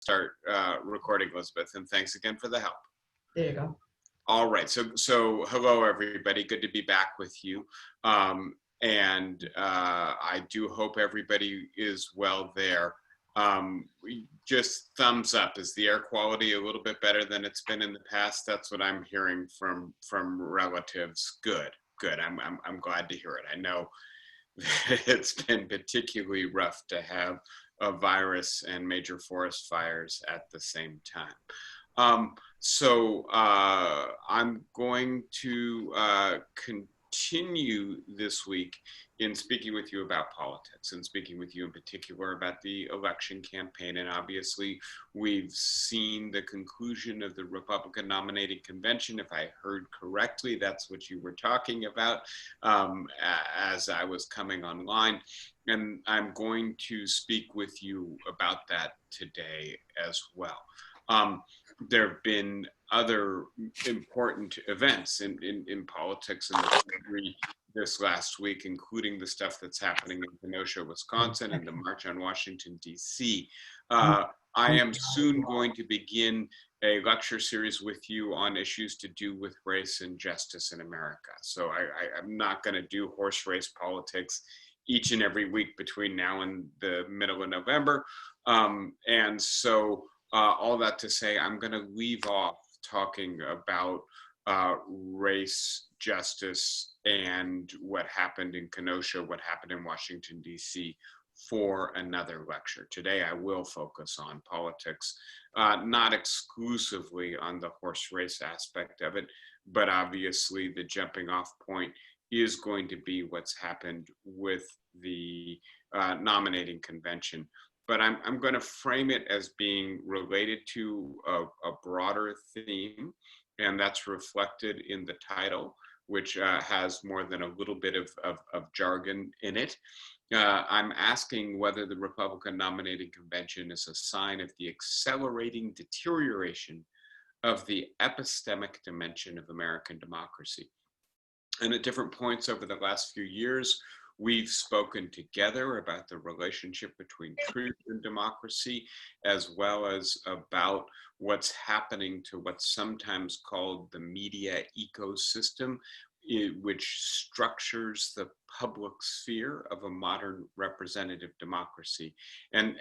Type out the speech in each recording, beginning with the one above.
start recording, Elizabeth, and thanks again for the help. There you go. All right, so hello everybody, good to be back with you. I do hope everybody is well there. Just thumbs up. Is the air quality a little bit better than it's been in the past? That's what I'm hearing from relatives. Good. I'm glad to hear it. I know it's been particularly rough to have a virus and major forest fires at the same time. I'm going to continue this week in speaking with you about politics and speaking with you in particular about the election campaign. And obviously, we've seen the conclusion of the Republican nominating convention. If I heard correctly, that's what you were talking about as I was coming online. And I'm going to speak with you about that today as well. There have been other important events in politics in the country this last week, including the stuff that's happening in Kenosha, Wisconsin, and the March on Washington, D.C. I am soon going to begin a lecture series with you on issues to do with race and justice in America. So I'm not going to do horse race politics each and every week between now and the middle of November. All that to say, I'm going to leave off talking about race, justice, and what happened in Kenosha, what happened in Washington, D.C. for another lecture. Today, I will focus on politics, not exclusively on the horse race aspect of it, but obviously the jumping off point is going to be what's happened with the nominating convention. But I'm going to frame it as being related to a broader theme, and that's reflected in the title, which has more than a little bit of jargon in it. I'm asking whether the Republican nominating convention is a sign of the accelerating deterioration of the epistemic dimension of American democracy. And at different points over the last few years, we've spoken together about the relationship between truth and democracy, as well as about what's happening to what's sometimes called the media ecosystem, which structures the public sphere of a modern representative democracy. And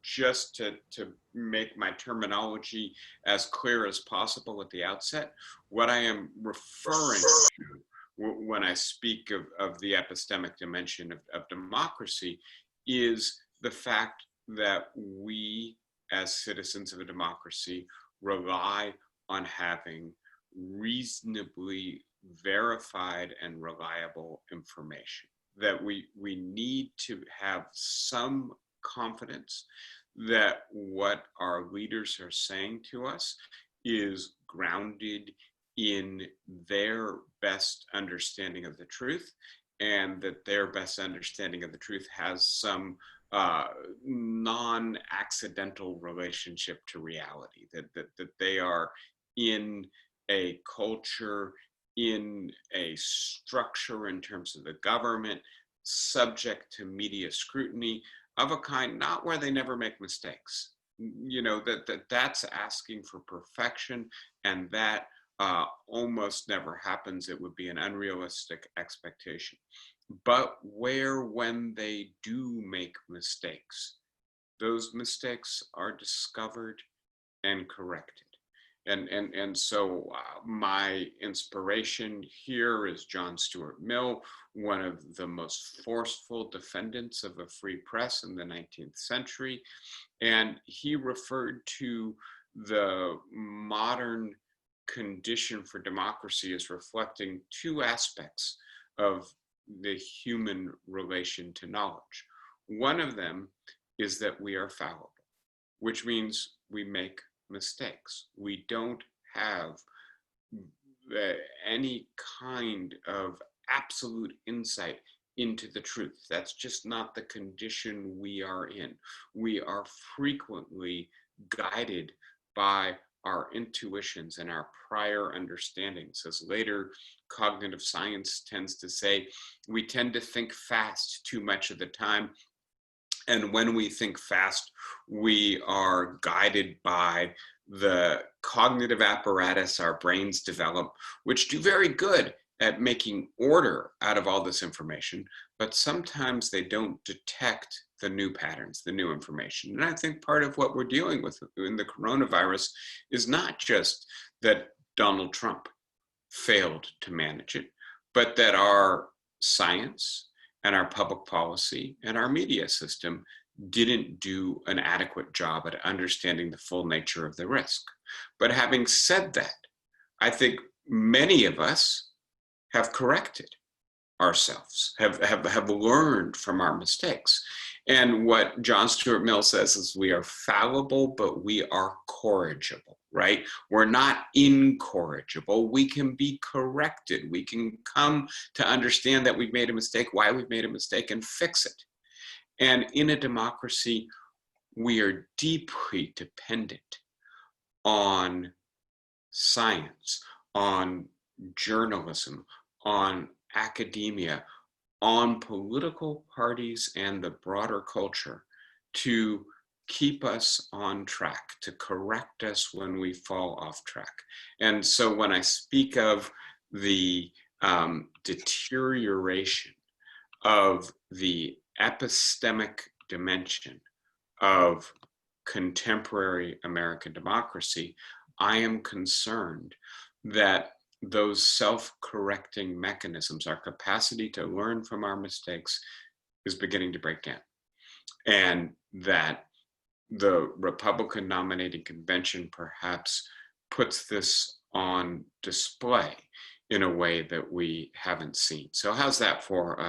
just to make my terminology as clear as possible at the outset, what I am referring to when I speak of the epistemic dimension of democracy is the fact that we, as citizens of a democracy, rely on having reasonably verified and reliable information, that we need to have some confidence that what our leaders are saying to us is grounded in their best understanding of the truth, and that their best understanding of the truth has some non-accidental relationship to reality, that they are in a culture, in a structure in terms of the government, subject to media scrutiny of a kind, not where they never make mistakes. You know, that's asking for perfection, and that almost never happens. It would be an unrealistic expectation. But where, when they do make mistakes, those mistakes are discovered and corrected. And so my inspiration here is John Stuart Mill, one of the most forceful defendants of a free press in the 19th century. And he referred to the modern condition for democracy as reflecting two aspects of the human relation to knowledge. One of them is that we are fallible, which means we make mistakes. We don't have any kind of absolute insight into the truth. That's just not the condition we are in. We are frequently guided by our intuitions and our prior understandings. As later cognitive science tends to say, we tend to think fast too much of the time, And when we think fast, we are guided by the cognitive apparatus our brains develop, which do very good at making order out of all this information, but sometimes they don't detect the new patterns, the new information. And I think part of what we're dealing with in the coronavirus is not just that Donald Trump failed to manage it, but that our science and our public policy and our media system didn't do an adequate job at understanding the full nature of the risk. But having said that, I think many of us have corrected ourselves, have learned from our mistakes. And what John Stuart Mill says is we are fallible, but we are corrigible, right? We're not incorrigible. We can be corrected. We can come to understand that we've made a mistake, why we've made a mistake, and fix it. And in a democracy, we are deeply dependent on science, on journalism, on academia, on political parties and the broader culture to keep us on track, to correct us when we fall off track. And so when I speak of the deterioration of the epistemic dimension of contemporary American democracy, I am concerned that those self-correcting mechanisms, our capacity to learn from our mistakes, is beginning to break down. And that the Republican nominating convention perhaps puts this on display in a way that we haven't seen. So how's that for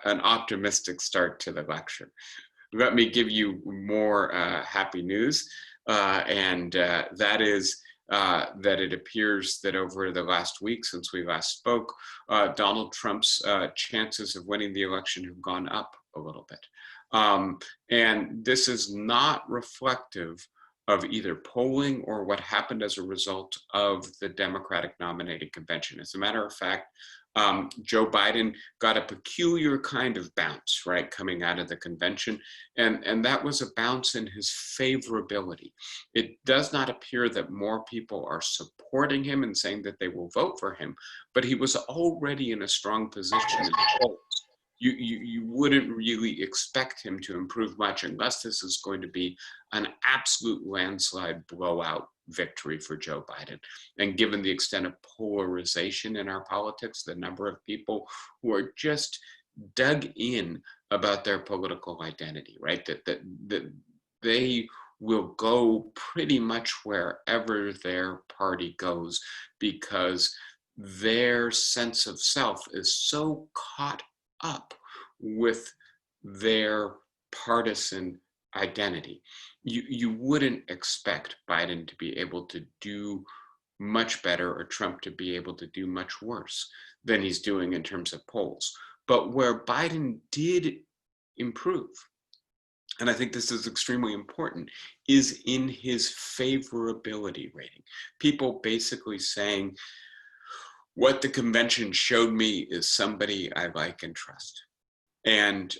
an optimistic start to the lecture? Let me give you more happy news, and that is that it appears that over the last week since we last spoke, Donald Trump's chances of winning the election have gone up a little bit. And this is not reflective of either polling or what happened as a result of the Democratic nominating convention. As a matter of fact, Joe Biden got a peculiar kind of bounce, right, coming out of the convention. And that was a bounce in his favorability. It does not appear that more people are supporting him and saying that they will vote for him, but he was already in a strong position in the polls. You wouldn't really expect him to improve much unless this is going to be an absolute landslide blowout victory for Joe Biden. And given the extent of polarization in our politics, the number of people who are just dug in about their political identity, right? That they will go pretty much wherever their party goes because their sense of self is so caught up with their partisan identity. You wouldn't expect Biden to be able to do much better or Trump to be able to do much worse than he's doing in terms of polls. But where Biden did improve, and I think this is extremely important, is in his favorability rating. People basically saying, what the convention showed me is somebody I like and trust. And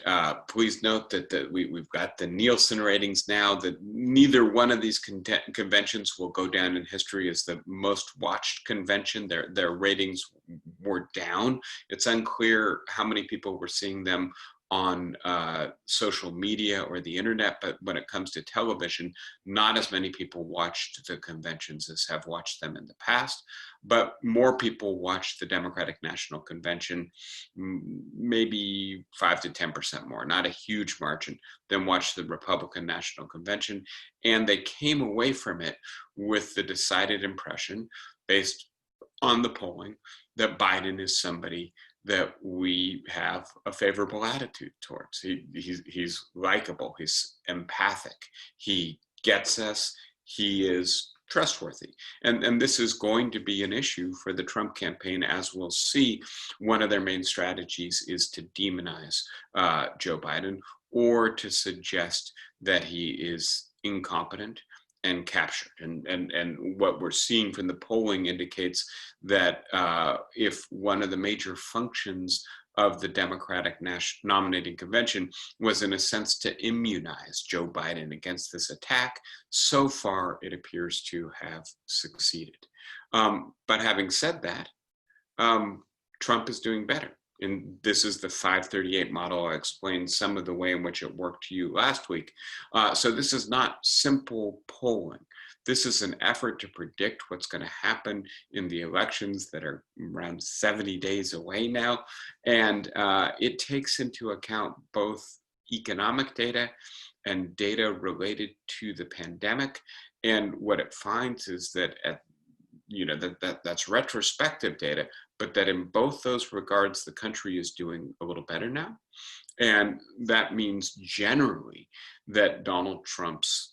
please note that we've got the Nielsen ratings now, that neither one of these conventions will go down in history as the most watched convention. Their ratings were down. It's unclear how many people were seeing them on social media or the internet, but when it comes to television, not as many people watched the conventions as have watched them in the past, but more people watched the Democratic National Convention, maybe 5 to 10% more, not a huge margin, than watched the Republican National Convention. And they came away from it with the decided impression, based on the polling, that Biden is somebody that we have a favorable attitude towards. He's likable, he's empathic, he gets us, he is trustworthy. And this is going to be an issue for the Trump campaign, as we'll see. One of their main strategies is to demonize Joe Biden or to suggest that he is incompetent and captured. And what we're seeing from the polling indicates that if one of the major functions of the Democratic nominating convention was in a sense to immunize Joe Biden against this attack. So far, it appears to have succeeded. But having said that, Trump is doing better. And this is the 538 model. I explained some of the way in which it worked to you last week. So this is not simple polling. This is an effort to predict what's going to happen in the elections that are around 70 days away now. And it takes into account both economic data and data related to the pandemic. And what it finds is that that's retrospective data, but that in both those regards, the country is doing a little better now. And that means generally that Donald Trump's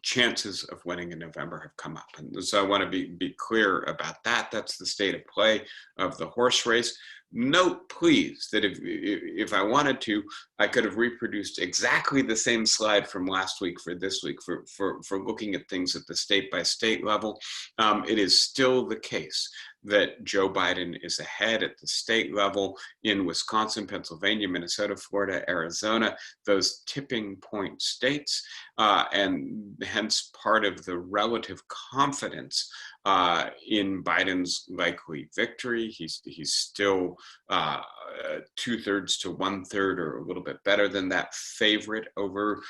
chances of winning in November have come up. And so I want to be clear about that. That's the state of play of the horse race. Note, please, that if I wanted to, I could have reproduced exactly the same slide from last week for this week for looking at things at the state-by-state level. It is still the case that Joe Biden is ahead at the state level in Wisconsin, Pennsylvania, Minnesota, Florida, Arizona, those tipping point states, and hence part of the relative confidence in Biden's likely victory. He's still 2/3 to 1/3, or a little bit better than that, favorite over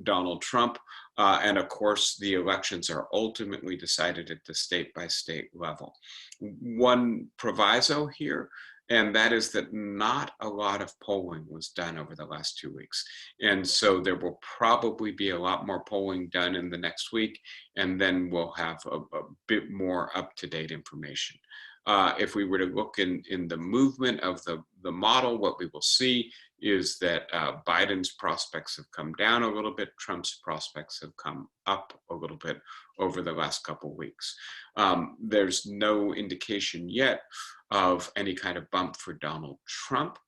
Donald Trump. And of course, the elections are ultimately decided at the state-by-state level. One proviso here, and that is that not a lot of polling was done over the last 2 weeks. And so there will probably be a lot more polling done in the next week, and then we'll have a bit more up-to-date information. If we were to look in the movement of the model, what we will see is that Biden's prospects have come down a little bit, Trump's prospects have come up a little bit over the last couple of weeks. There's no indication yet of any kind of bump for Donald Trump.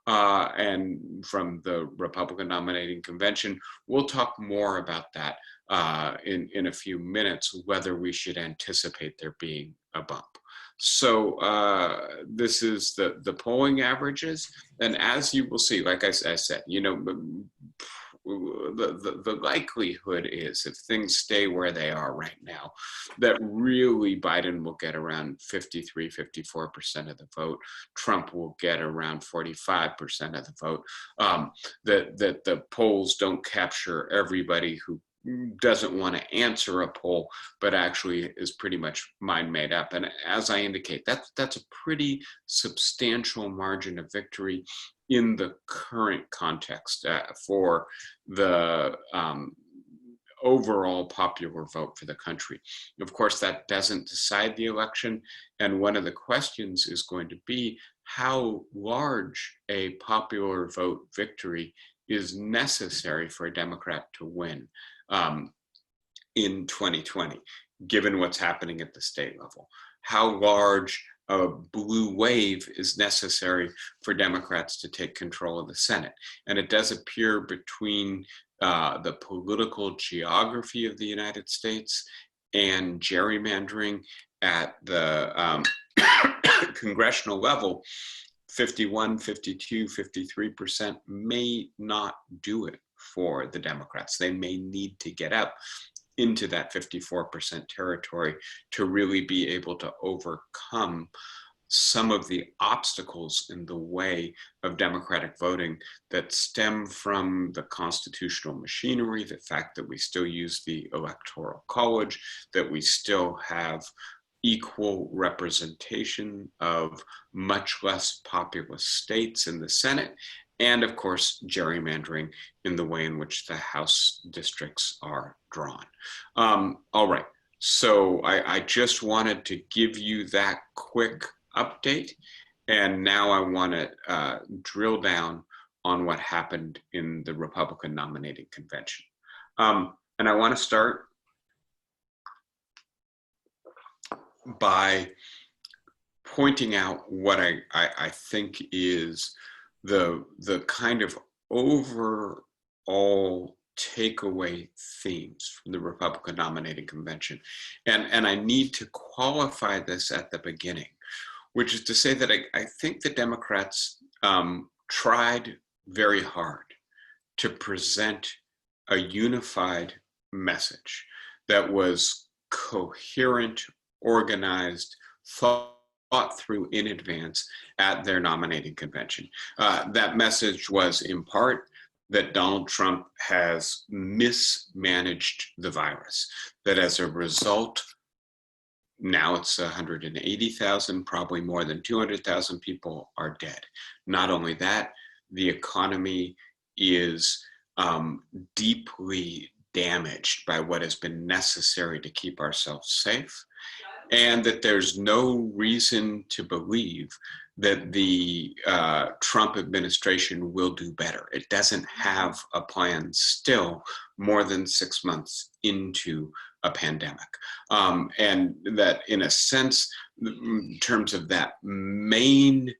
And from the Republican nominating convention, we'll talk more about that in a few minutes, whether we should anticipate there being a bump. So this is the polling averages. And as you will see, like I said, the likelihood is, if things stay where they are right now, that really Biden will get around 53, 54% of the vote. Trump will get around 45% of the vote. That the polls don't capture everybody who doesn't want to answer a poll, but actually is pretty much mind made up. And as I indicate, that's a pretty substantial margin of victory in the current context for the overall popular vote for the country. Of course, that doesn't decide the election. And one of the questions is going to be how large a popular vote victory is necessary for a Democrat to win in 2020, given what's happening at the state level. How large a blue wave is necessary for Democrats to take control of the Senate. And it does appear, between the political geography of the United States and gerrymandering at the congressional level, 51, 52, 53% may not do it for the Democrats. They may need to get up into that 54% territory to really be able to overcome some of the obstacles in the way of democratic voting that stem from the constitutional machinery, the fact that we still use the Electoral College, that we still have equal representation of much less populous states in the Senate, and of course, gerrymandering in the way in which the House districts are drawn. All right, so I just wanted to give you that quick update, and now I want to drill down on what happened in the Republican nominating convention. And I want to start by pointing out what I think is the kind of overall takeaway themes from the Republican nominating convention. And I need to qualify this at the beginning, which is to say that I think the Democrats tried very hard to present a unified message that was coherent, organized, thought through in advance at their nominating convention. That message was in part that Donald Trump has mismanaged the virus, that as a result, now it's 180,000, probably more than 200,000 people are dead. Not only that, the economy is deeply damaged by what has been necessary to keep ourselves safe, and that there's no reason to believe that the Trump administration will do better. It doesn't have a plan still more than 6 months into a pandemic. And that in a sense, in terms of that main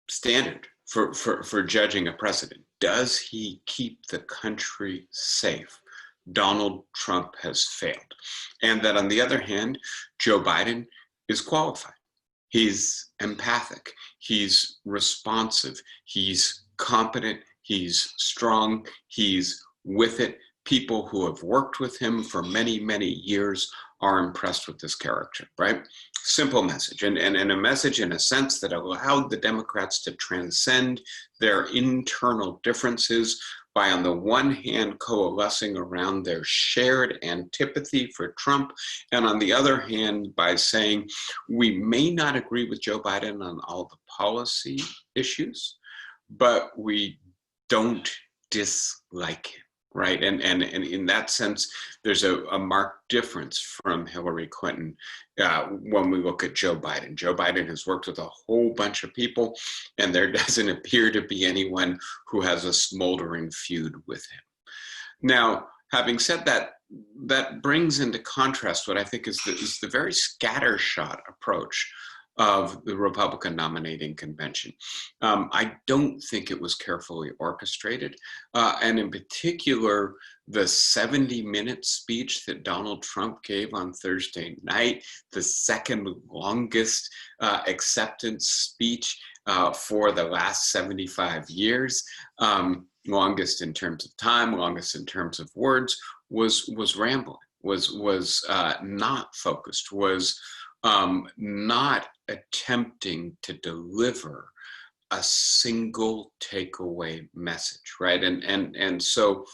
standard for judging a president, does he keep the country safe? Donald Trump has failed. And that on the other hand, Joe Biden is qualified. He's empathic, he's responsive, he's competent, he's strong, he's with it. People who have worked with him for many, many years are impressed with this character, right? Simple message, and a message in a sense that allowed the Democrats to transcend their internal differences by, on the one hand, coalescing around their shared antipathy for Trump, and on the other hand, by saying, we may not agree with Joe Biden on all the policy issues, but we don't dislike him. Right, and in that sense, there's a marked difference from Hillary Clinton when we look at Joe Biden. Joe Biden has worked with a whole bunch of people, and there doesn't appear to be anyone who has a smoldering feud with him. Now, having said that, that brings into contrast what I think is the very scattershot approach of the Republican nominating convention. I don't think it was carefully orchestrated. And in particular, the 70-minute speech that Donald Trump gave on Thursday night, the second longest acceptance speech for the last 75 years, longest in terms of time, longest in terms of words, was rambling, was not focused, was not attempting to deliver a single takeaway message, right? And so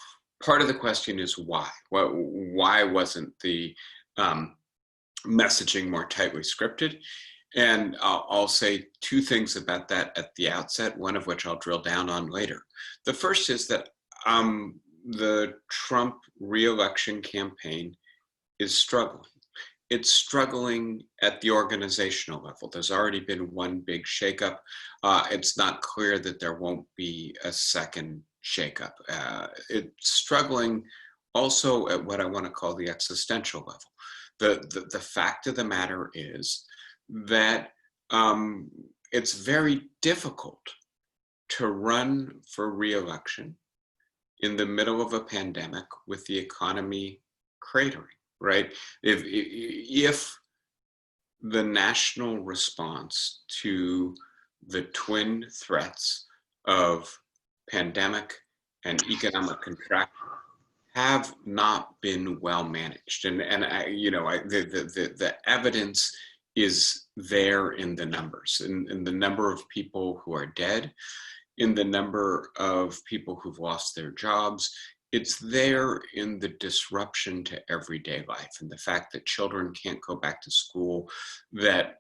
part of the question is why? Why wasn't the messaging more tightly scripted? And I'll say two things about that at the outset, one of which I'll drill down on later. The first is that the Trump re-election campaign is struggling. It's struggling at the organizational level. There's already been one big shakeup. It's not clear that there won't be a second shakeup. It's struggling also at what I want to call the existential level. The fact of the matter is that it's very difficult to run for re-election in the middle of a pandemic with the economy cratering. Right? If the national response to the twin threats of pandemic and economic contraction have not been well managed, and the evidence is there in the numbers, in the number of people who are dead, in the number of people who've lost their jobs. It's there in the disruption to everyday life and the fact that children can't go back to school, that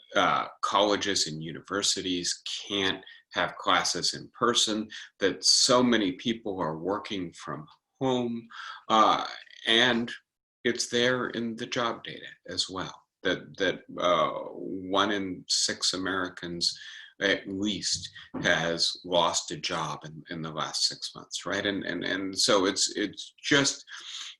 colleges and universities can't have classes in person, that so many people are working from home, and it's there in the job data as well, that 1 in 6 Americans at least has lost a job in the last 6 months, right? And so it's just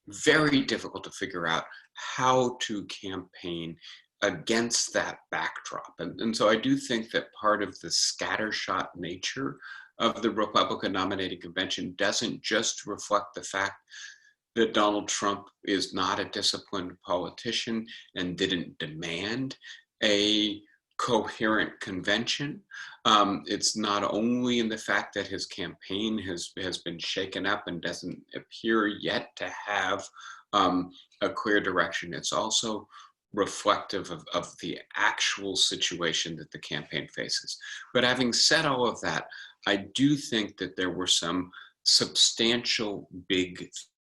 very difficult to figure out how to campaign against that backdrop. And so I do think that part of the scattershot nature of the Republican nominating convention doesn't just reflect the fact that Donald Trump is not a disciplined politician and didn't demand a coherent convention. It's not only in the fact that his campaign has been shaken up and doesn't appear yet to have a clear direction. It's also reflective of the actual situation that the campaign faces. But having said all of that, I do think that there were some substantial big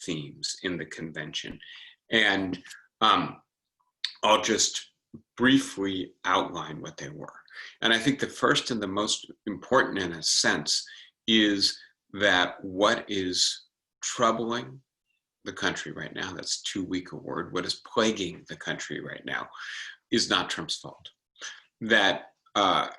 themes in the convention. And I'll just briefly outline what they were. And I think the first and the most important, in a sense, is that what is troubling the country right now, that's too weak a word, what is plaguing the country right now is not Trump's fault. That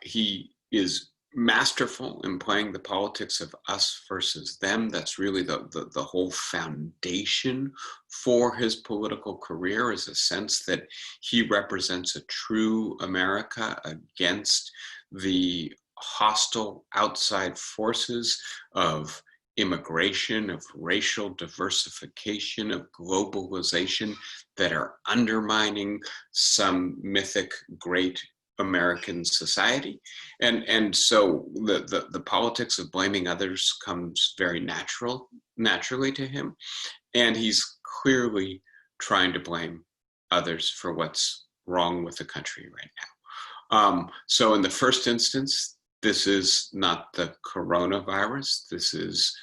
he is masterful in playing the politics of us versus them. That's really the whole foundation for his political career, is a sense that he represents a true America against the hostile outside forces of immigration, of racial diversification, of globalization that are undermining some mythic great American society. And so the politics of blaming others comes very naturally to him. And he's clearly trying to blame others for what's wrong with the country right now. So in the first instance, this is not the coronavirus, this is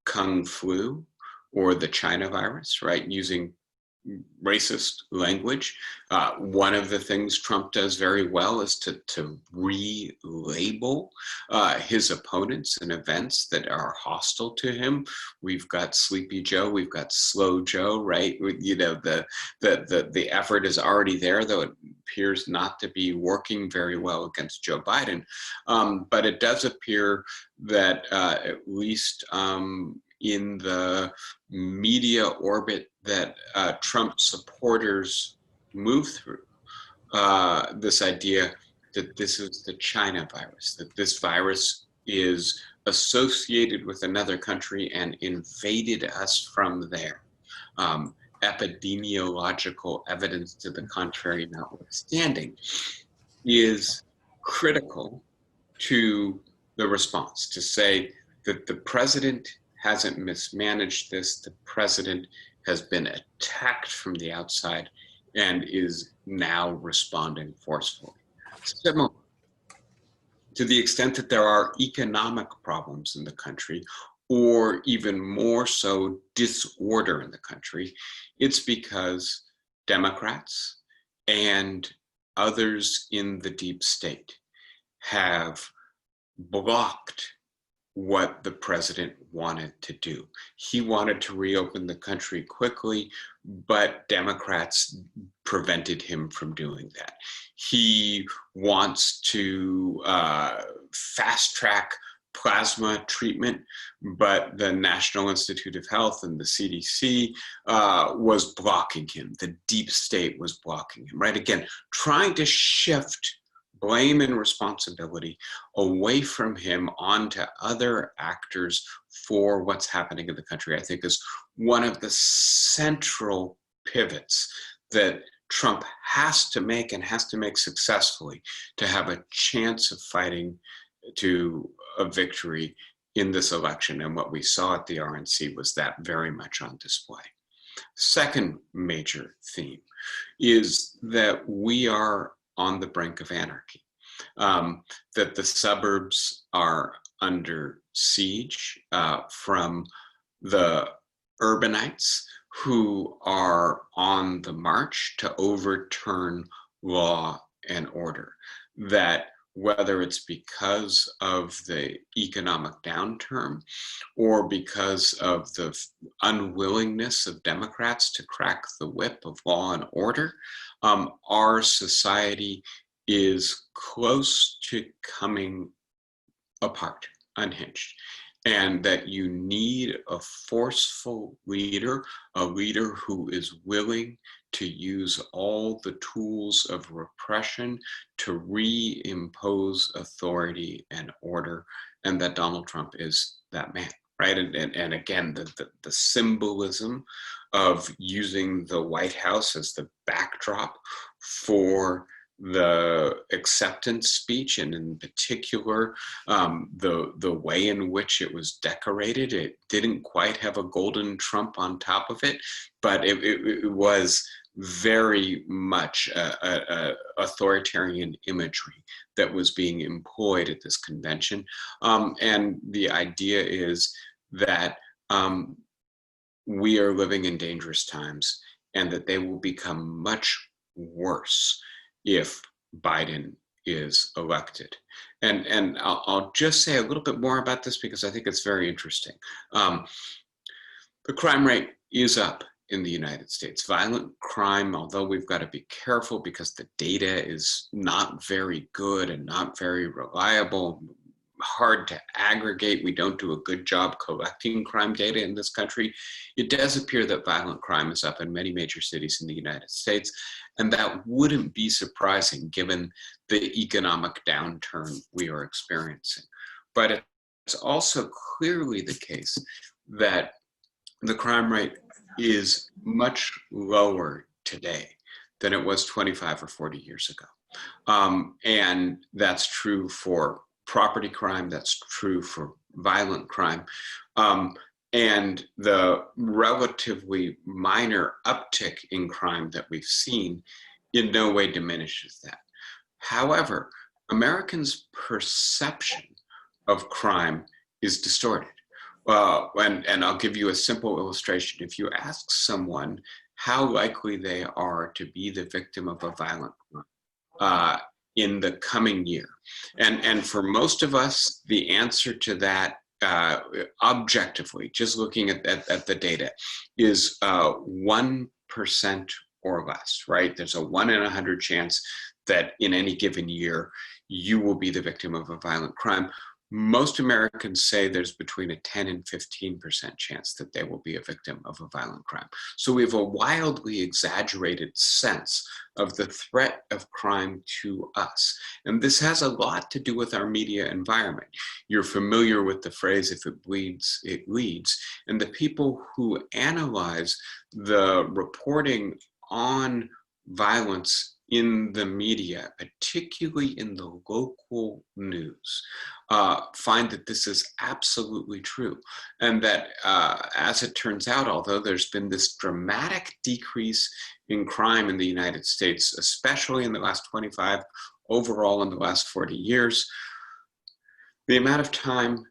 Kung flu or the China virus, right? Using racist language. One of the things Trump does very well is to relabel his opponents and events that are hostile to him. We've got Sleepy Joe, we've got Slow Joe, right? You know, the effort is already there, though it appears not to be working very well against Joe Biden. But it does appear that at least in the media orbit that Trump supporters move through, this idea that this is the China virus, that this virus is associated with another country and invaded us from there. Epidemiological evidence to the contrary notwithstanding, is critical to the response, to say that the president hasn't mismanaged this, the president has been attacked from the outside and is now responding forcefully. Similar, to the extent that there are economic problems in the country, or even more so disorder in the country, it's because Democrats and others in the deep state have blocked what the president wanted to do. He wanted to reopen the country quickly, but Democrats prevented him from doing that. He wants to fast track plasma treatment, but the National Institute of Health and the CDC was blocking him. The deep state was blocking him, right? Again, trying to shift blame and responsibility away from him onto other actors for what's happening in the country, I think is one of the central pivots that Trump has to make, and has to make successfully, to have a chance of fighting to a victory in this election. And what we saw at the RNC was that very much on display. Second major theme is that we are on the brink of anarchy, that the suburbs are under siege from the urbanites who are on the march to overturn law and order, that whether it's because of the economic downturn or because of the unwillingness of Democrats to crack the whip of law and order, our society is close to coming apart, unhinged. And that you need a forceful leader, a leader who is willing to use all the tools of repression to reimpose authority and order, and that Donald Trump is that man, right? And again, the symbolism of using the White House as the backdrop for the acceptance speech, and in particular, the way in which it was decorated. It didn't quite have a golden Trump on top of it, but it was very much a authoritarian imagery that was being employed at this convention. And the idea is that we are living in dangerous times, and that they will become much worse if Biden is elected. And I'll just say a little bit more about this because I think it's very interesting. The crime rate is up in the United States. Violent crime, although we've got to be careful because the data is not very good and not very reliable, hard to aggregate. We don't do a good job collecting crime data in this country. It does appear that violent crime is up in many major cities in the United States, and that wouldn't be surprising given the economic downturn we are experiencing. But it's also clearly the case that the crime rate is much lower today than it was 25 or 40 years ago. And that's true for property crime, that's true for violent crime. And the relatively minor uptick in crime that we've seen in no way diminishes that. However, Americans' perception of crime is distorted. And I'll give you a simple illustration. If you ask someone how likely they are to be the victim of a violent crime in the coming year, and for most of us, the answer to that, objectively, just looking at the data, is 1% or less, right? There's a 1 in 100 chance that in any given year, you will be the victim of a violent crime. Most Americans say there's between a 10 and 15% chance that they will be a victim of a violent crime. So we have a wildly exaggerated sense of the threat of crime to us. And this has a lot to do with our media environment. You're familiar with the phrase, if it bleeds, it leads. And the people who analyze the reporting on violence in the media, particularly in the local news, find that this is absolutely true. And that, as it turns out, although there's been this dramatic decrease in crime in the United States, especially in the last 25, overall in the last 40 years, the amount of time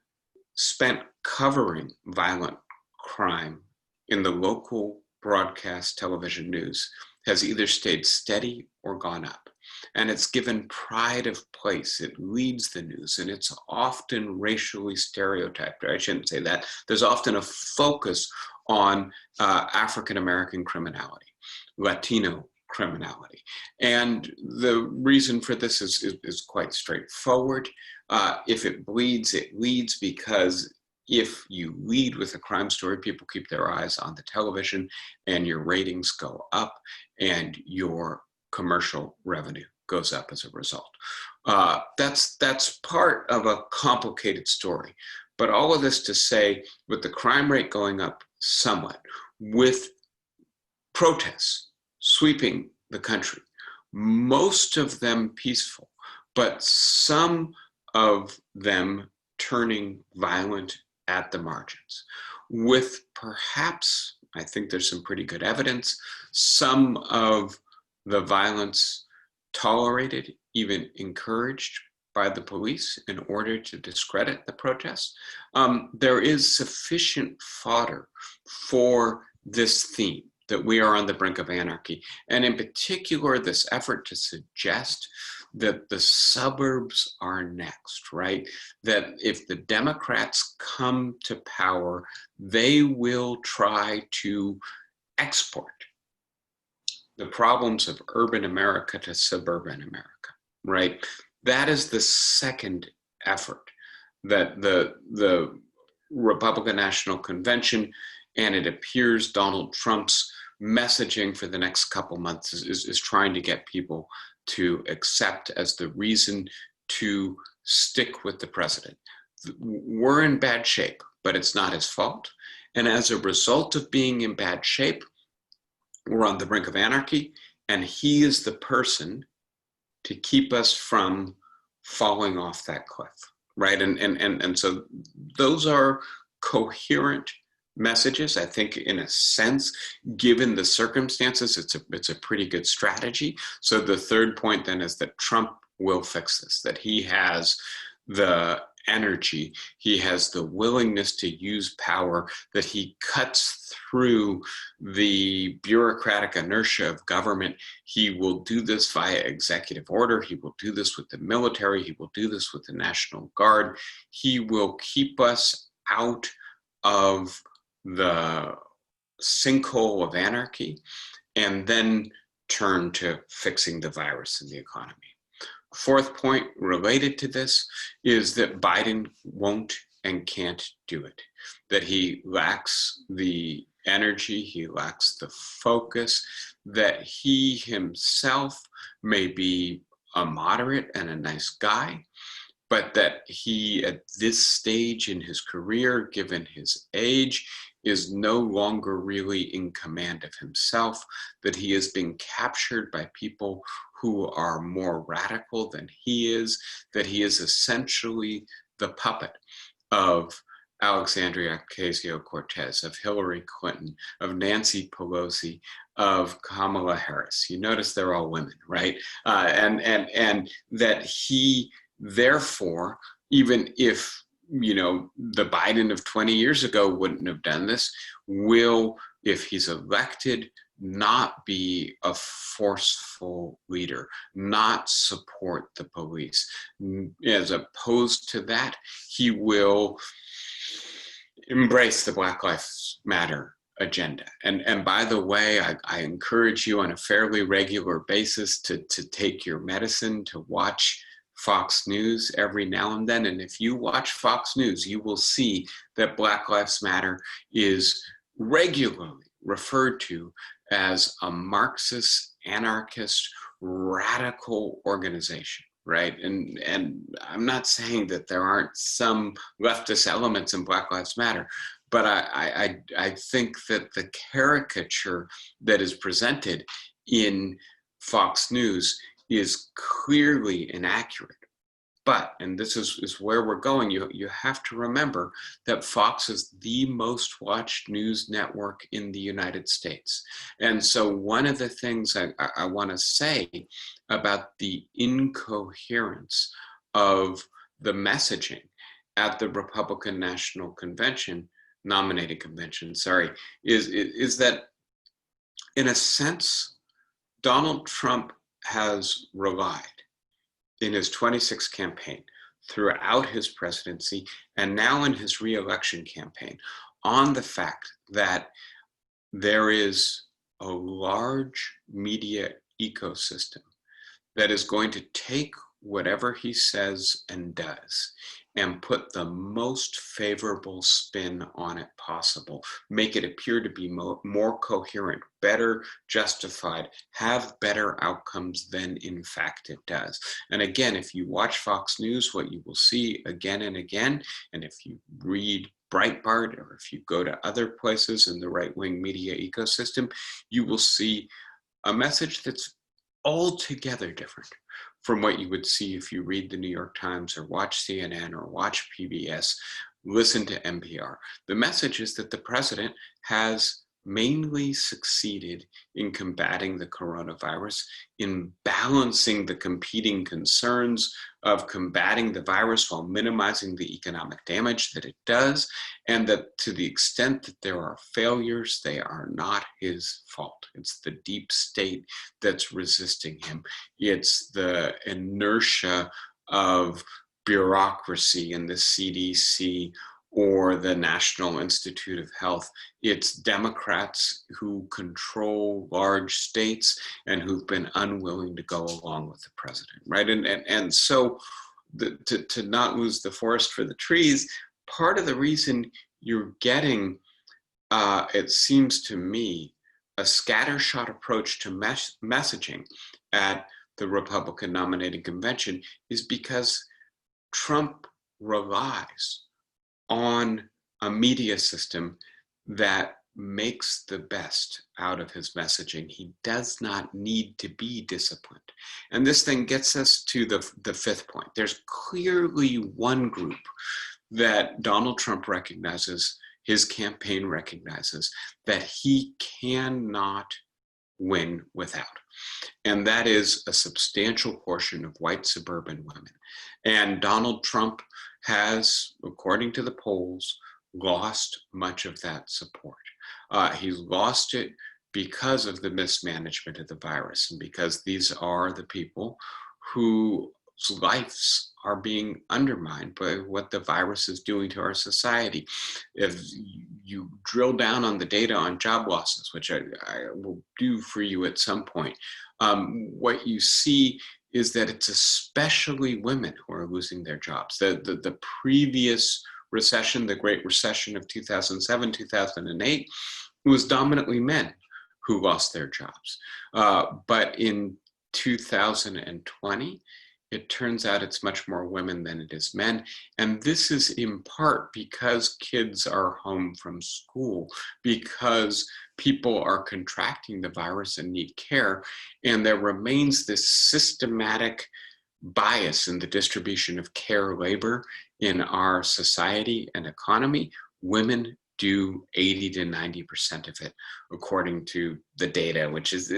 spent covering violent crime in the local broadcast television news has either stayed steady or gone up. And it's given pride of place. It leads the news, and it's often racially stereotyped. I shouldn't say that. There's often a focus on African-American criminality, Latino criminality. And the reason for this is quite straightforward. If it bleeds, it leads because if you lead with a crime story, people keep their eyes on the television and your ratings go up and your commercial revenue goes up as a result. That's part of a complicated story. But all of this to say, with the crime rate going up somewhat, with protests sweeping the country, most of them peaceful, but some of them turning violent at the margins, with perhaps, I think there's some pretty good evidence, some of the violence tolerated, even encouraged by the police in order to discredit the protests. There is sufficient fodder for this theme that we are on the brink of anarchy. And in particular, this effort to suggest that the suburbs are next, right? That if the Democrats come to power, they will try to export the problems of urban America to suburban America, right? That is the second effort that the Republican National Convention, and it appears Donald Trump's messaging for the next couple months is trying to get people to accept as the reason to stick with the president. We're in bad shape, but it's not his fault. And as a result of being in bad shape, we're on the brink of anarchy, and he is the person to keep us from falling off that cliff, right? And so those are coherent messages. I think in a sense, given the circumstances, it's a pretty good strategy. So the third point then is that Trump will fix this, that he has the energy, he has the willingness to use power, that he cuts through the bureaucratic inertia of government. He will do this via executive order. He will do this with the military. He will do this with the National Guard. He will keep us out of the sinkhole of anarchy and then turn to fixing the virus and the economy. Fourth point related to this is that Biden won't and can't do it, that he lacks the energy, he lacks the focus, that he himself may be a moderate and a nice guy, but that he, at this stage in his career, given his age, is no longer really in command of himself, that he is being captured by people who are more radical than he is, that he is essentially the puppet of Alexandria Ocasio-Cortez, of Hillary Clinton, of Nancy Pelosi, of Kamala Harris. You notice they're all women, right? And that he, therefore, even if the Biden of 20 years ago wouldn't have done this, will, if he's elected, not be a forceful leader, not support the police. As opposed to that, he will embrace the Black Lives Matter agenda. And by the way, I encourage you on a fairly regular basis to take your medicine, to watch Fox News every now and then. And if you watch Fox News, you will see that Black Lives Matter is regularly referred to as a Marxist, anarchist, radical organization, right? And I'm not saying that there aren't some leftist elements in Black Lives Matter, but I think that the caricature that is presented in Fox News is clearly inaccurate. But, and this is where we're going, you have to remember that Fox is the most watched news network in the United States. And so one of the things I want to say about the incoherence of the messaging at the Republican National Convention, nominating convention, is that in a sense, Donald Trump has relied in his 26 campaign, throughout his presidency, and now in his re-election campaign, on the fact that there is a large media ecosystem that is going to take whatever he says and does and put the most favorable spin on it possible, make it appear to be more coherent, better justified, have better outcomes than in fact it does. And again, if you watch Fox News, what you will see again and again, and if you read Breitbart, or if you go to other places in the right-wing media ecosystem, you will see a message that's altogether different from what you would see if you read the New York Times or watch CNN or watch PBS, listen to NPR. The message is that the president has mainly succeeded in combating the coronavirus, in balancing the competing concerns of combating the virus while minimizing the economic damage that it does, and that to the extent that there are failures, they are not his fault. It's the deep state that's resisting him. It's the inertia of bureaucracy in the CDC or the National Institute of Health. It's Democrats who control large states and who've been unwilling to go along with the president, right? And so to not lose the forest for the trees, part of the reason you're getting, it seems to me, a scattershot approach to messaging at the Republican nominating convention is because Trump relies on a media system that makes the best out of his messaging. He does not need to be disciplined. And this thing gets us to the fifth point. There's clearly one group that Donald Trump recognizes, his campaign recognizes, that he cannot win without. And that is a substantial portion of white suburban women. And Donald Trump has, according to the polls, lost much of that support. He's lost it because of the mismanagement of the virus, and because these are the people whose lives are being undermined by what the virus is doing to our society. If you drill down on the data on job losses, which I will do for you at some point, what you see is that it's especially women who are losing their jobs. The previous recession, the Great Recession of 2007, 2008, it was dominantly men who lost their jobs. But in 2020, it turns out it's much more women than it is men. And this is in part because kids are home from school, because people are contracting the virus and need care. And there remains this systematic bias in the distribution of care labor in our society and economy. Women do 80 to 90% of it, according to the data, which is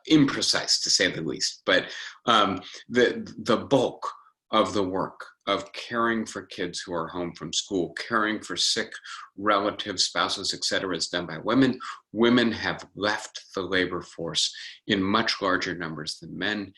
imprecise to say the least. But the bulk of the work of caring for kids who are home from school, caring for sick relatives, spouses, et cetera, is done by women. Women have left the labor force in much larger numbers than men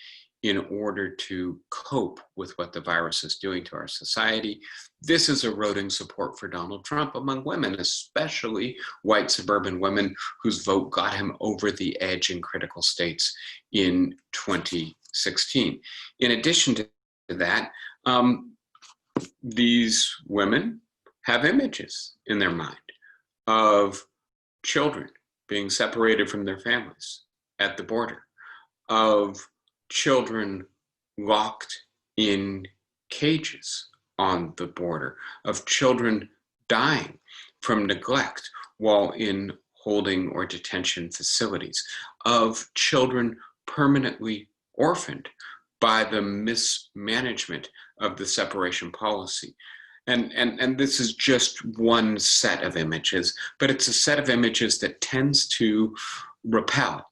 in order to cope with what the virus is doing to our society. This is eroding support for Donald Trump among women, especially white suburban women whose vote got him over the edge in critical states in 2016. In addition to that, these women have images in their mind of children being separated from their families at the border, of children locked in cages on the border, of children dying from neglect while in holding or detention facilities, of children permanently orphaned by the mismanagement of the separation policy. And this is just one set of images, but it's a set of images that tends to repel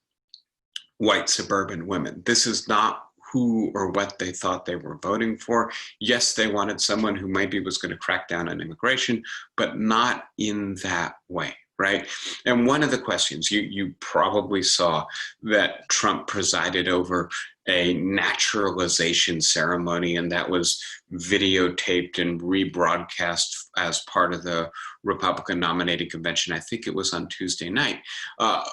white suburban women. This is not who or what they thought they were voting for. Yes, they wanted someone who maybe was going to crack down on immigration, but not in that way, right? And one of the questions, you probably saw that Trump presided over a naturalization ceremony, and that was videotaped and rebroadcast as part of the Republican nominating convention. I think it was on Tuesday night. A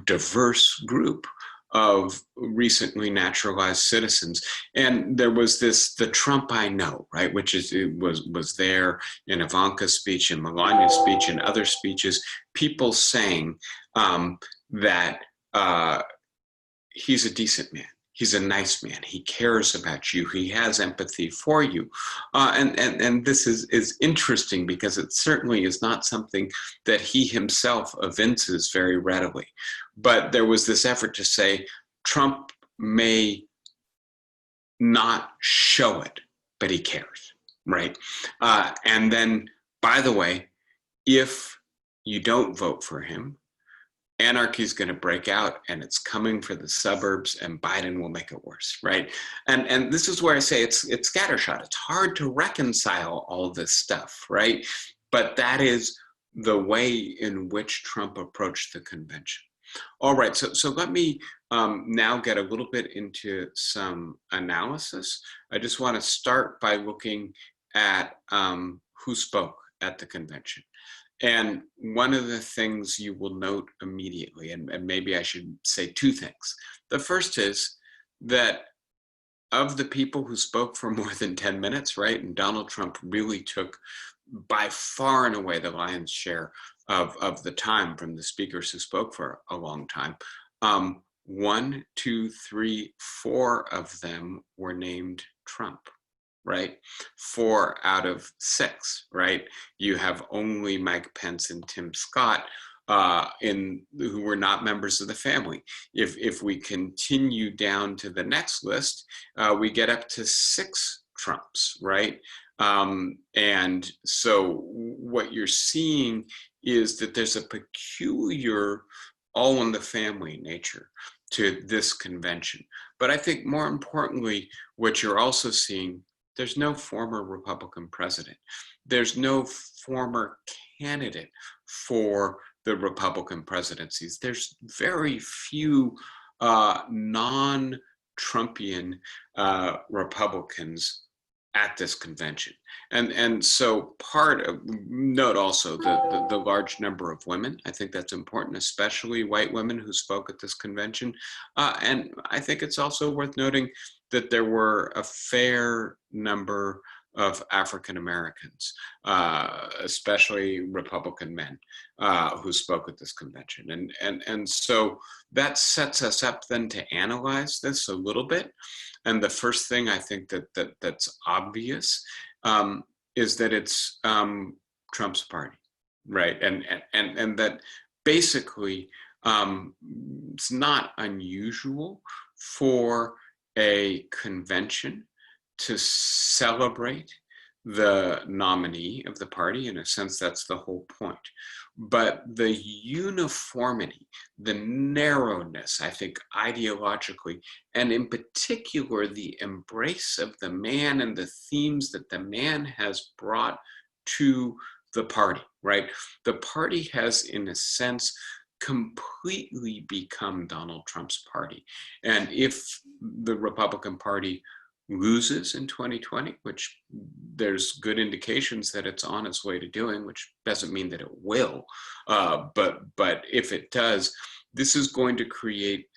diverse group of recently naturalized citizens. And there was the Trump I know, right, which was there in Ivanka's speech and Melania's speech and other speeches, people saying that he's a decent man. He's a nice man. He cares about you. He has empathy for you. And this is interesting because it certainly is not something that he himself evinces very readily. But there was this effort to say Trump may not show it, but he cares, right? And then, by the way, if you don't vote for him, anarchy is going to break out, and it's coming for the suburbs, and Biden will make it worse, right? And this is where I say it's scattershot. It's hard to reconcile all this stuff, right? But that is the way in which Trump approached the convention. All right, so let me now get a little bit into some analysis. I just want to start by looking at who spoke at the convention. And one of the things you will note immediately, and maybe I should say two things. The first is that of the people who spoke for more than 10 minutes, right, and Donald Trump really took by far and away the lion's share of the time from the speakers who spoke for a long time. 1, 2, 3, 4 of them were named Trump. Right? 4 out of 6, right? You have only Mike Pence and Tim Scott who were not members of the family. If we continue down to the next list, we get up to 6 Trumps, right? And so what you're seeing is that there's a peculiar all in the family nature to this convention. But I think more importantly, what you're also seeing, there's no former Republican president. There's no former candidate for the Republican presidencies. There's very few non-Trumpian Republicans at this convention. And so note also the large number of women. I think that's important, especially white women who spoke at this convention. And I think it's also worth noting that there were a fair number of African Americans, especially Republican men, who spoke at this convention. And so that sets us up then to analyze this a little bit. And the first thing I think that's obvious is that it's Trump's party, right? And that basically it's not unusual for a convention to celebrate the nominee of the party. In a sense, that's the whole point. But the uniformity, the narrowness, I think, ideologically, and in particular, the embrace of the man and the themes that the man has brought to the party, right? The party has, in a sense, completely become Donald Trump's party. And if the Republican Party loses in 2020, which there's good indications that it's on its way to doing, which doesn't mean that it will, but if it does, this is going to create,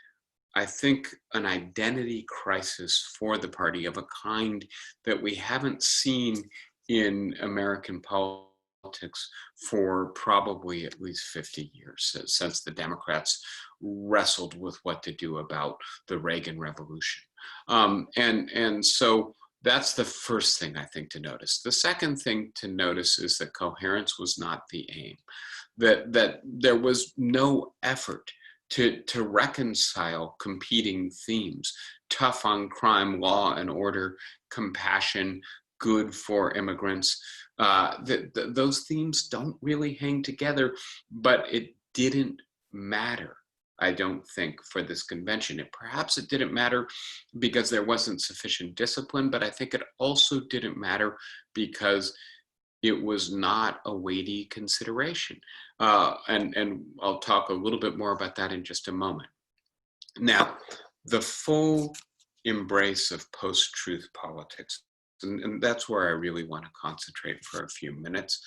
I think, an identity crisis for the party of a kind that we haven't seen in American politics for probably at least 50 years, since the Democrats wrestled with what to do about the Reagan Revolution. And so that's the first thing I think to notice. The second thing to notice is that coherence was not the aim, that there was no effort to reconcile competing themes: tough on crime, law and order, compassion, good for immigrants. Those themes don't really hang together, but it didn't matter, I don't think, for this convention. Perhaps it didn't matter because there wasn't sufficient discipline, but I think it also didn't matter because it was not a weighty consideration. And I'll talk a little bit more about that in just a moment. Now, the full embrace of post-truth politics, and that's where I really want to concentrate for a few minutes.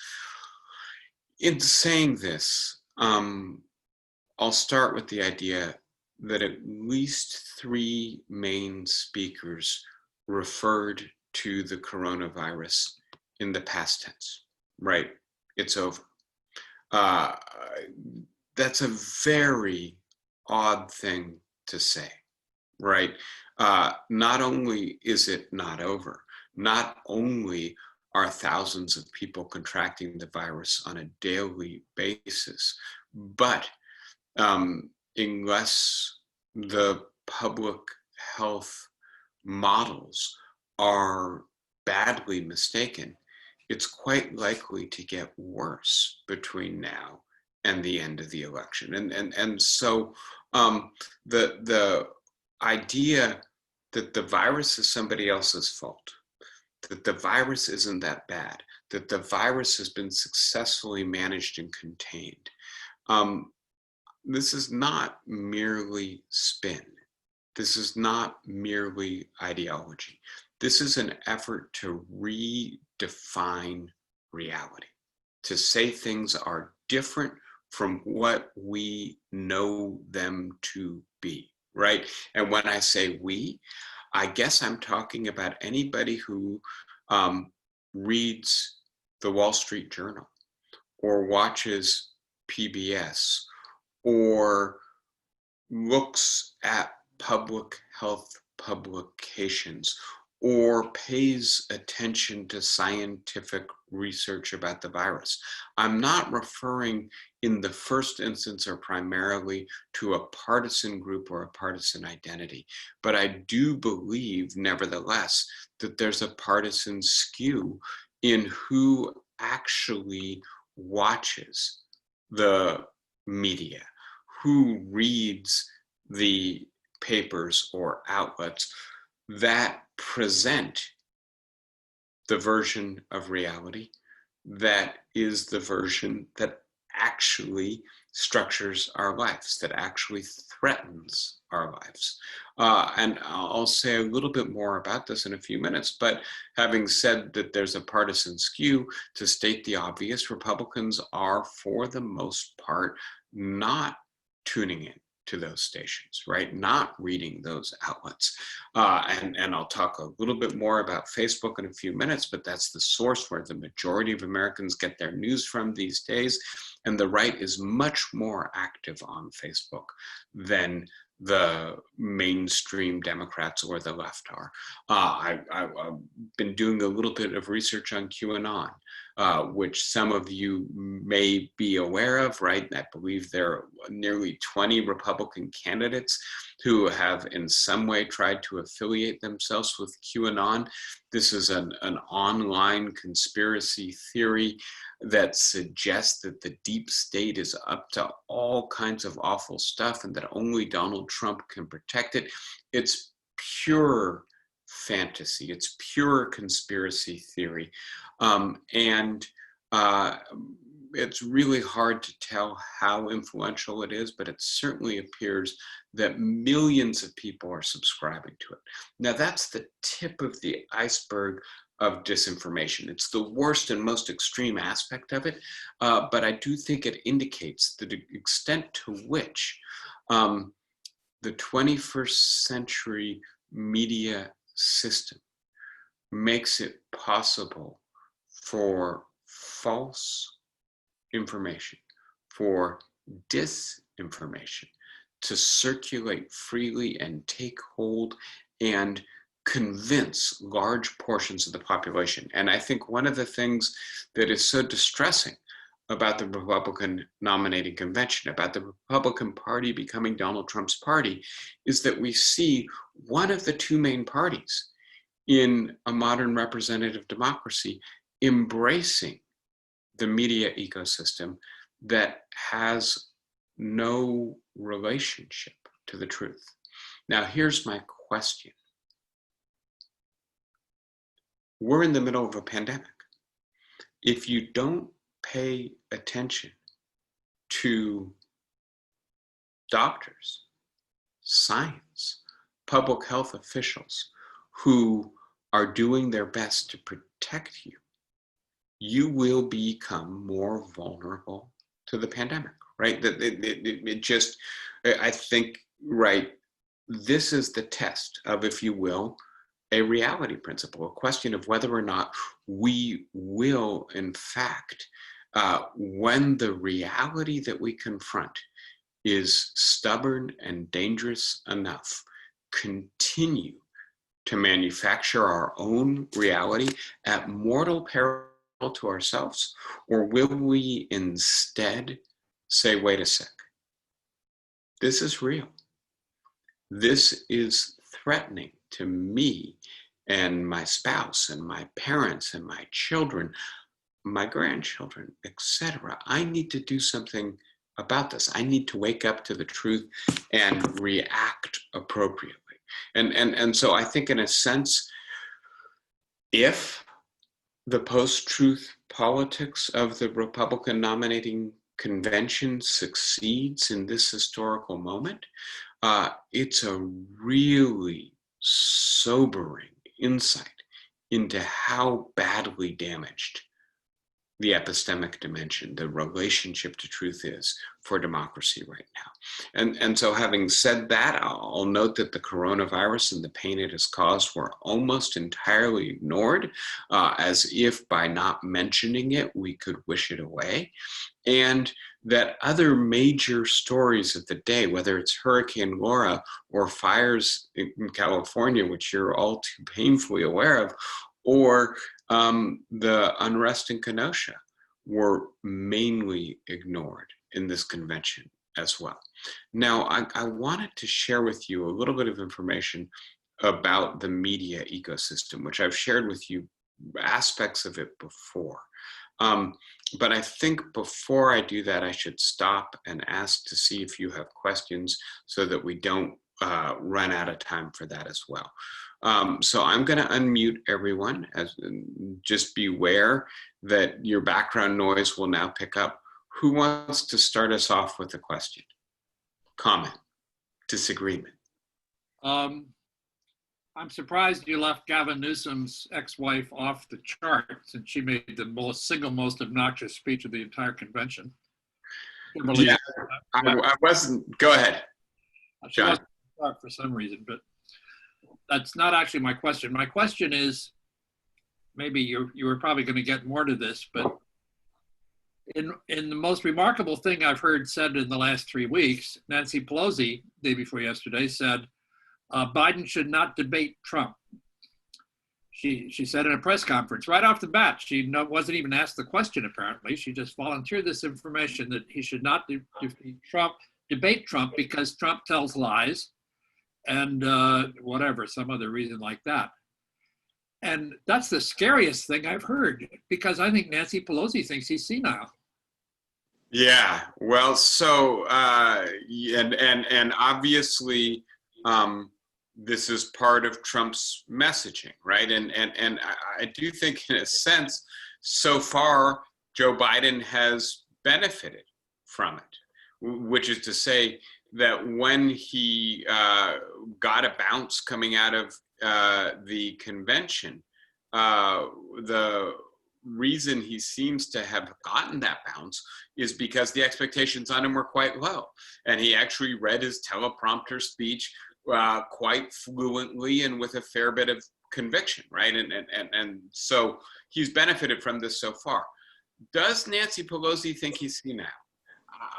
In saying this, I'll start with the idea that at least 3 main speakers referred to the coronavirus in the past tense, right? It's over. That's a very odd thing to say, right? Not only is it not over, not only are thousands of people contracting the virus on a daily basis, but unless the public health models are badly mistaken, it's quite likely to get worse between now and the end of the election. And so the idea that the virus is somebody else's fault, that the virus isn't that bad, that the virus has been successfully managed and contained, this is not merely spin. This is not merely ideology. This is an effort to redefine reality, to say things are different from what we know them to be, right? And when I say we, I guess I'm talking about anybody who reads the Wall Street Journal or watches PBS or looks at public health publications or pays attention to scientific research about the virus. I'm not referring in the first instance or primarily to a partisan group or a partisan identity, but I do believe, nevertheless, that there's a partisan skew in who actually watches the media, who reads the papers or outlets that present the version of reality that is the version that actually structures our lives, that actually threatens our lives. And I'll say a little bit more about this in a few minutes, but having said that there's a partisan skew, to state the obvious, Republicans are, for the most part, not tuning in to those stations, right? Not reading those outlets. And I'll talk a little bit more about Facebook in a few minutes, but that's the source where the majority of Americans get their news from these days. And the right is much more active on Facebook than the mainstream Democrats or the left are. I've been doing a little bit of research on QAnon, which some of you may be aware of, right? I believe there are nearly 20 Republican candidates who have in some way tried to affiliate themselves with QAnon. This is an online conspiracy theory that suggests that the deep state is up to all kinds of awful stuff and that only Donald Trump can protect it. It's pure fantasy. It's pure conspiracy theory. And it's really hard to tell how influential it is, but it certainly appears that millions of people are subscribing to it. Now, that's the tip of the iceberg of disinformation. It's the worst and most extreme aspect of it, but I do think it indicates the extent to which the 21st century media system makes it possible for false information, for disinformation to circulate freely and take hold and convince large portions of the population. And I think one of the things that is so distressing about the Republican nominating convention, about the Republican Party becoming Donald Trump's party, is that we see one of the two main parties in a modern representative democracy embracing the media ecosystem that has no relationship to the truth. Now, here's my question. We're in the middle of a pandemic. If you don't pay attention to doctors, science, public health officials who are doing their best to protect you, you will become more vulnerable to the pandemic, right? It just, I think, right, this is the test of, if you will, a reality principle, a question of whether or not we will, in fact, when the reality that we confront is stubborn and dangerous enough, continue to manufacture our own reality at mortal peril to ourselves, or will we instead say, wait a sec, this is real. This is threatening to me and my spouse and my parents and my children, my grandchildren, etc. I need to do something about this. I need to wake up to the truth and react appropriately. And so I think, in a sense, if the post-truth politics of the Republican nominating convention succeeds in this historical moment, it's a really sobering insight into how badly damaged the epistemic dimension, the relationship to truth, is for democracy right now. And so, having said that, I'll note that the coronavirus and the pain it has caused were almost entirely ignored, as if by not mentioning it, we could wish it away. and that other major stories of the day, whether it's Hurricane Laura or fires in California, which you're all too painfully aware of, or the unrest in Kenosha, were mainly ignored in this convention as well. Now, I wanted to share with you a little bit of information about the media ecosystem, which I've shared with you aspects of it before. But I think before I do that, I should stop and ask to see if you have questions so that we don't run out of time for that as well. So I'm going to unmute everyone. Just beware that your background noise will now pick up. Who wants to start us off with a question, comment, disagreement? I'm surprised you left Gavin Newsom's ex-wife off the chart, since she made the single most obnoxious speech of the entire convention. Yeah, I wasn't. Go ahead, She wasn't for some reason, but that's not actually my question. My question is, maybe you were probably going to get more to this, but in the most remarkable thing I've heard said in the last 3 weeks, Nancy Pelosi, the day before yesterday, said Biden should not debate Trump. She said in a press conference right off the bat, she wasn't even asked the question apparently. She just volunteered this information that he should not debate Trump because Trump tells lies and whatever, some other reason like that. And that's the scariest thing I've heard, because I think Nancy Pelosi thinks he's senile. Yeah, well, so and obviously this is part of Trump's messaging, right? And I do think, in a sense, so far Joe Biden has benefited from it, which is to say that when he got a bounce coming out of the convention, the reason he seems to have gotten that bounce is because the expectations on him were quite low, and he actually read his teleprompter speech quite fluently and with a fair bit of conviction, right? And so he's benefited from this so far. Does Nancy Pelosi think he's senile?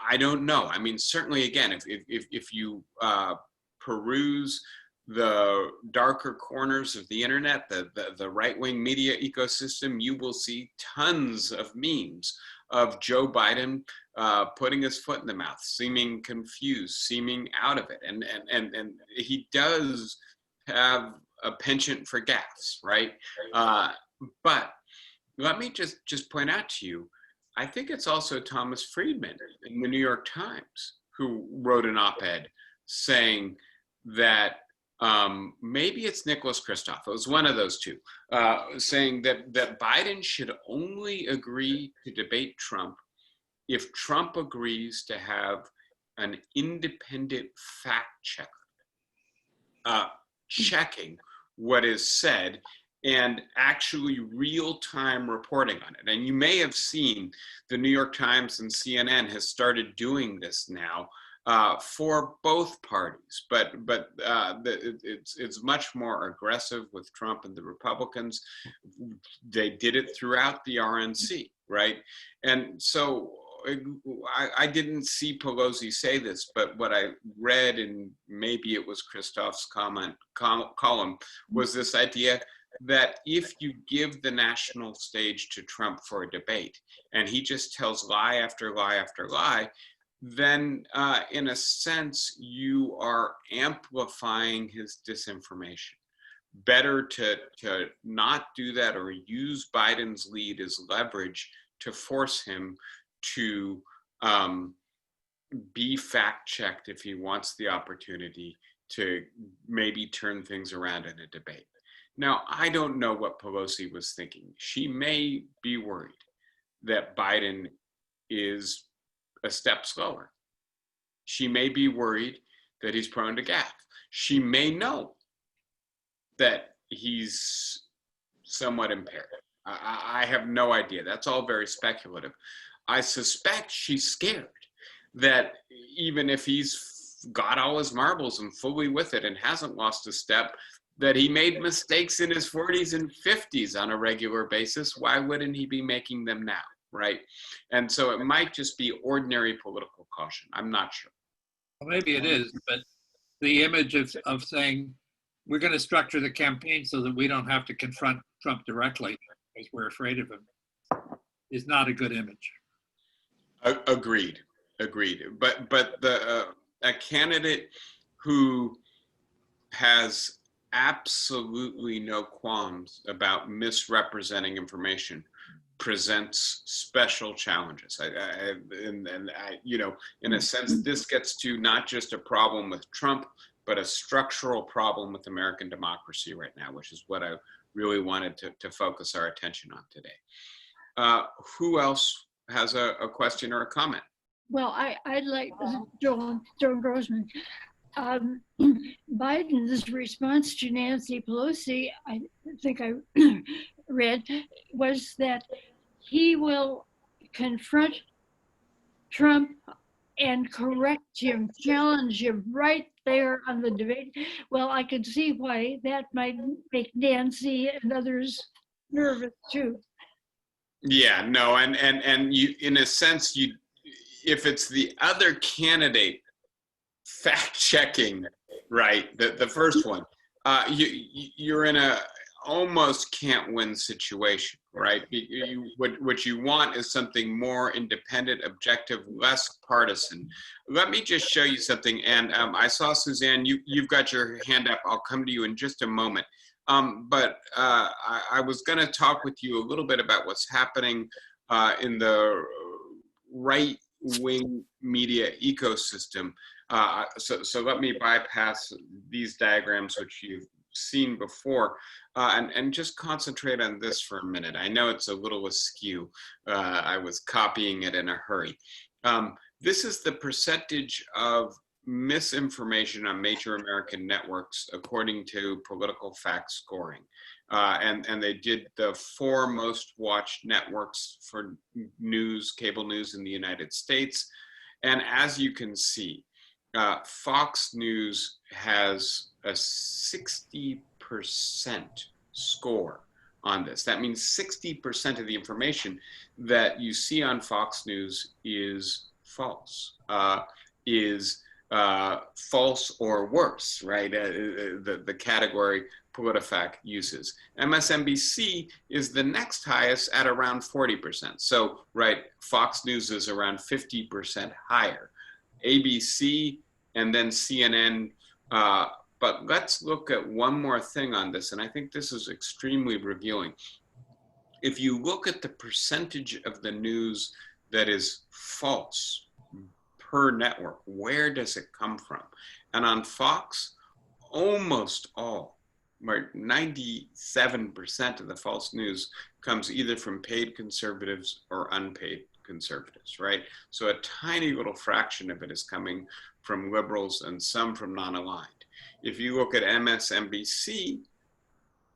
I don't know. I mean, certainly, again, if you peruse the darker corners of the internet, the right-wing media ecosystem, you will see tons of memes of Joe Biden putting his foot in the mouth, seeming confused, seeming out of it. And he does have a penchant for gaffes, right? But let me just point out to you, I think it's also Thomas Friedman in the New York Times who wrote an op-ed saying that maybe it's Nicholas Kristof, it was one of those two, saying that Biden should only agree to debate Trump if Trump agrees to have an independent fact checker checking what is said and actually real-time reporting on it. And you may have seen the New York Times and CNN has started doing this now for both parties, but it's much more aggressive with Trump and the Republicans. They did it throughout the RNC, right? And so I didn't see Pelosi say this, but what I read, and maybe it was Christoph's column, was this idea that if you give the national stage to Trump for a debate, and he just tells lie after lie after lie, then in a sense, you are amplifying his disinformation. Better to not do that, or use Biden's lead as leverage to force him to be fact-checked if he wants the opportunity to maybe turn things around in a debate. Now, I don't know what Pelosi was thinking. She may be worried that Biden is a step slower. She may be worried that he's prone to gaffe. She may know that he's somewhat impaired. I have no idea. That's all very speculative. I suspect she's scared that even if he's got all his marbles and fully with it and hasn't lost a step, that he made mistakes in his 40s and 50s on a regular basis. Why wouldn't he be making them now? right? And so it might just be ordinary political caution. I'm not sure. Well, maybe it is, but the image of saying we're going to structure the campaign so that we don't have to confront Trump directly because we're afraid of him is not a good image. Agreed, agreed. But the a candidate who has absolutely no qualms about misrepresenting information presents special challenges. You know, in a sense, this gets to not just a problem with Trump, but a structural problem with American democracy right now, which is what I really wanted to focus our attention on today. Who else has a question or a comment? Well, I'd like Joan Grossman. Biden's response to Nancy Pelosi, I think I read, was that he will confront Trump and correct him, challenge him right there on the debate. Well, I could see why that might make Nancy and others nervous too. Yeah, no, and you, in a sense, you, if it's the other candidate fact checking, right, the first one, you're in a almost can't win situation, right? What you want is something more independent, objective, less partisan. Let me just show you something. And I saw, Suzanne, you've got your hand up. I'll come to you in just a moment. But I was going to talk with you a little bit about what's happening in the right-wing media ecosystem. So let me bypass these diagrams, which you've seen before, and just concentrate on this for a minute. I know it's a little askew. I was copying it in a hurry. This is the percentage of misinformation on major American networks according to political fact scoring. And they did the 4 most watched networks for news, cable news in the United States. And as you can see, Fox News has a 60% score on this. That means 60% of the information that you see on Fox News is false, false or worse, right? The category PolitiFact uses. MSNBC is the next highest at around 40%. So, right, Fox News is around 50% higher. ABC and then CNN. But let's look at one more thing on this, and I think this is extremely revealing. If you look at the percentage of the news that is false per network, where does it come from? And on Fox, almost all, right, 97% of the false news comes either from paid conservatives or unpaid conservatives, right? So a tiny little fraction of it is coming from liberals and some from non-aligned. If you look at MSNBC,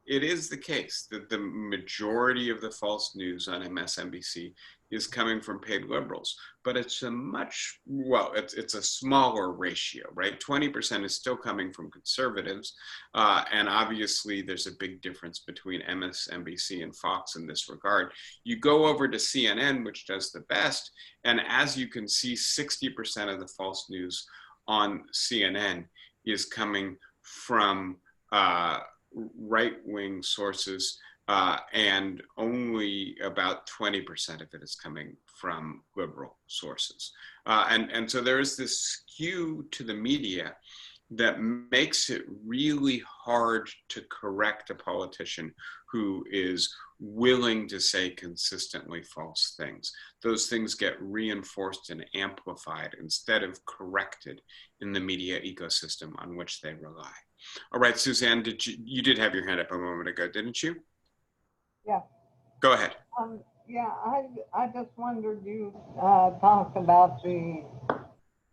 it is the case that the majority of the false news on MSNBC is coming from paid liberals, but it's a much, well, it's a smaller ratio, right? 20% is still coming from conservatives, and obviously there's a big difference between MSNBC and Fox in this regard. You go over to CNN, which does the best, and as you can see, 60% of the false news on CNN is coming from right-wing sources, and only about 20% of it is coming from liberal sources. And so there is this skew to the media that makes it really hard to correct a politician who is willing to say consistently false things. Those things get reinforced and amplified instead of corrected in the media ecosystem on which they rely. All right, Suzanne, you did have your hand up a moment ago, didn't you? Yeah. Go ahead. Yeah, I just wondered, you talked about the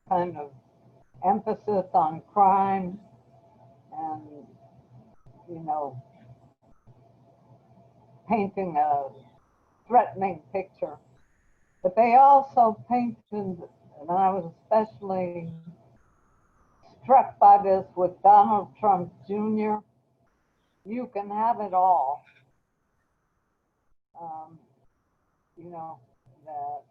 kind of emphasis on crime and, you know, painting a threatening picture. But they also painted, and I was especially struck by this with Donald Trump Jr. You can have it all. You know, that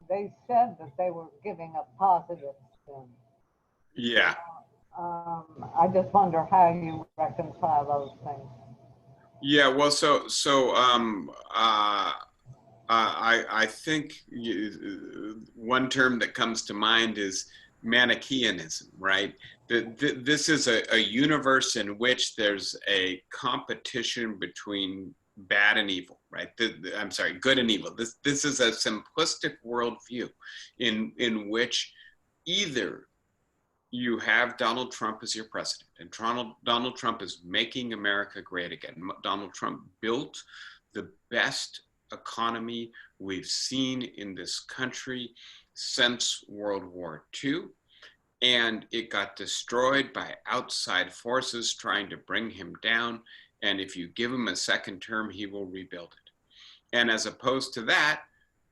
they said that they were giving a positive spin. Yeah. I just wonder how you reconcile those things. Yeah, well, I think one term that comes to mind is Manichaeanism, right? This is a universe in which there's a competition between bad and evil, right? I'm sorry, good and evil. This is a simplistic worldview in which either you have Donald Trump as your president, and Donald Trump is making America great again. Donald Trump built the best economy we've seen in this country since World War II, and it got destroyed by outside forces trying to bring him down. And if you give him a second term, he will rebuild it. And as opposed to that,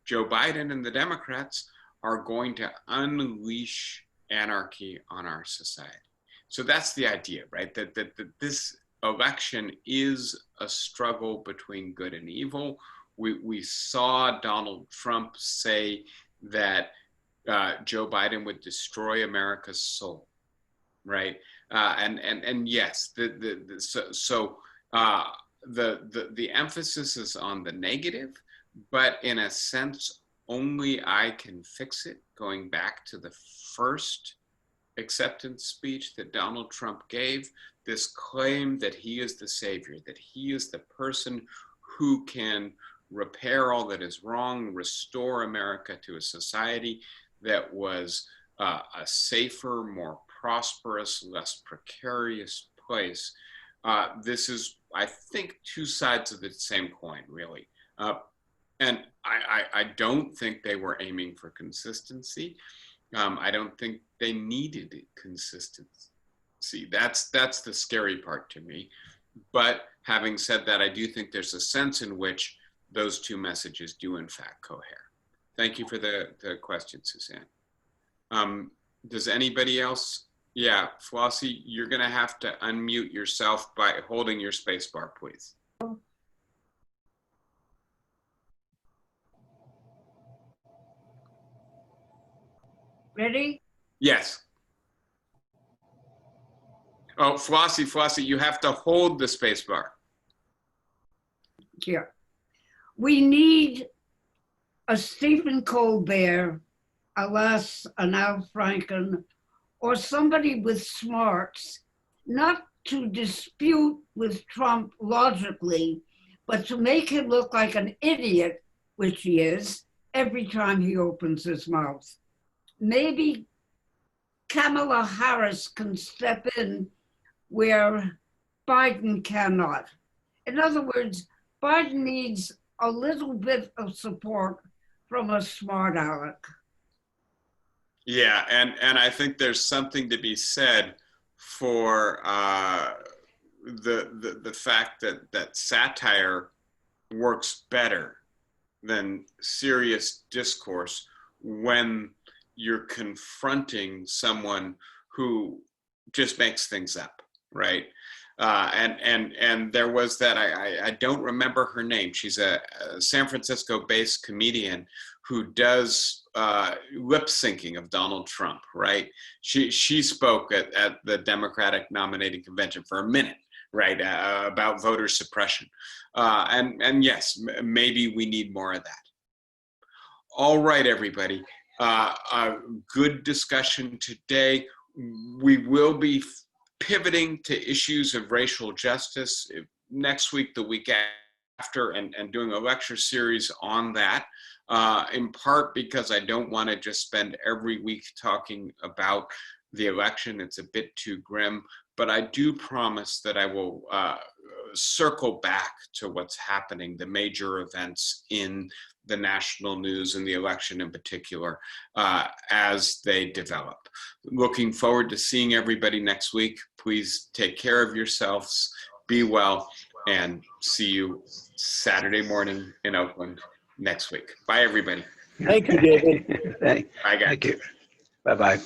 Joe Biden and the Democrats are going to unleash anarchy on our society. So that's the idea, right? That this election is a struggle between good and evil. We saw Donald Trump say that Joe Biden would destroy America's soul, right? And yes, the emphasis is on the negative, but in a sense, only I can fix it. Going back to the first acceptance speech that Donald Trump gave, this claim that he is the savior, that he is the person who can repair all that is wrong, restore America to a society that was a safer, more prosperous, less precarious place. This is, I think, two sides of the same coin, really. And I don't think they were aiming for consistency. I don't think they needed consistency. That's the scary part to me. But having said that, I do think there's a sense in which those two messages do in fact cohere. Thank you for the question, Suzanne. Does anybody else? Yeah, Flossie, you're gonna have to unmute yourself by holding your space bar, please. Ready? Yes. Oh, Flossie, you have to hold the space bar. Yeah. We need a Stephen Colbert, alas, an Al Franken, or somebody with smarts, not to dispute with Trump logically, but to make him look like an idiot, which he is, every time he opens his mouth. Maybe Kamala Harris can step in where Biden cannot. In other words, Biden needs a little bit of support from a smart aleck. Yeah, and I think there's something to be said for the fact that satire works better than serious discourse when you're confronting someone who just makes things up, right? And there was that, I don't remember her name. She's a San Francisco-based comedian who does lip syncing of Donald Trump, right? She spoke at the Democratic nominating convention for a minute, right, about voter suppression. And yes, maybe we need more of that. All right, everybody. A good discussion today. We will be pivoting to issues of racial justice next week, the week after, and doing a lecture series on that, in part because I don't want to just spend every week talking about the election. It's a bit too grim, but I do promise that I will circle back to what's happening, the major events in the national news and the election in particular, as they develop. Looking forward to seeing everybody next week. Please take care of yourselves, be well, and see you Saturday morning in Oakland next week. Bye, everybody. Thank you, David. Bye, guys. Thank you. Bye-bye.